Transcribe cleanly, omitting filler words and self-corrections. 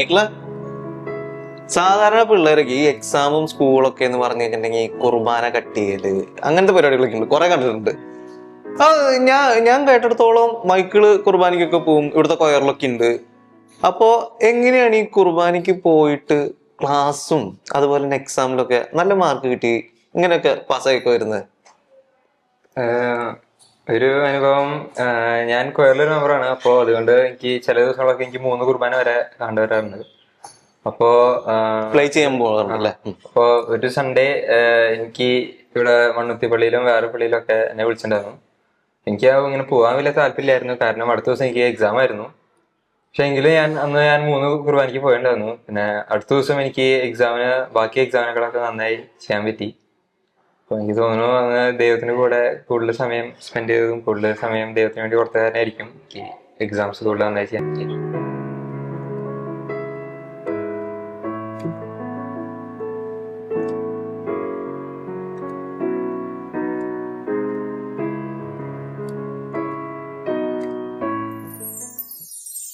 Michael സാധാരണ പിള്ളേരൊക്കെ ഈ എക്സാമും സ്കൂളൊക്കെ എന്ന് പറഞ്ഞു കഴിഞ്ഞിട്ടുണ്ടെങ്കിൽ കുർബാന കട്ട് ചെയ്യല് അങ്ങനത്തെ പരിപാടികളൊക്കെ ഉണ്ട്, കുറെ കണ്ടിട്ടുണ്ട്. ആ ഞാൻ കേട്ടിടത്തോളം മൈക്കിള് കുർബാനയ്ക്കൊക്കെ പോവും, ഇവിടുത്തെ കൊയറിലൊക്കെ ഉണ്ട്. അപ്പോ എങ്ങനെയാണ് ഈ കുർബാനയ്ക്ക് പോയിട്ട് ക്ലാസ്സും അതുപോലെ തന്നെ എക്സാമിലൊക്കെ നല്ല മാർക്ക് കിട്ടി ഇങ്ങനെയൊക്കെ പാസ്സായിക്കെ വരുന്നത്? ഒരു അനുഭവം, ഞാൻ കൊയറിലൊരു മെമ്പറാണ്. അപ്പോൾ അതുകൊണ്ട് എനിക്ക് ചില ദിവസങ്ങളൊക്കെ എനിക്ക് 3 കുർബാന വരെ കണ്ടുവരാറുണ്ട്. അപ്പോ പ്ലേ ചെയ്യാൻ പോകാറുണ്ടല്ലേ? അപ്പോ ഒരു സൺഡേ എനിക്ക് ഇവിടെ മണ്ണുത്തി പള്ളിയിലും വേറെ പള്ളിയിലൊക്കെ എന്നെ വിളിച്ചിട്ടുണ്ടായിരുന്നു. എനിക്ക് ഇങ്ങനെ പോകാൻ വലിയ താല്പര്യമില്ലായിരുന്നു, കാരണം അടുത്ത ദിവസം എനിക്ക് എക്സാം ആയിരുന്നു. പക്ഷെ എങ്കിലും ഞാൻ 3 കുർബാനയ്ക്ക് പോയിട്ടുണ്ടായിരുന്നു. പിന്നെ അടുത്ത ദിവസം എനിക്ക് ബാക്കി എക്സാമിനുകളൊക്കെ നന്നായി ചെയ്യാൻ പറ്റി. അപ്പൊ എനിക്ക് തോന്നുന്നു അന്ന് ദൈവത്തിന് കൂടെ കൂടുതൽ സമയം സ്പെൻഡ് ചെയ്തതും കൂടുതൽ സമയം ദൈവത്തിന് വേണ്ടി കൊടുത്ത കാരണമായിരിക്കും എക്സാംസ് കൂടുതൽ നന്നായി ചെയ്യാൻ പറ്റി.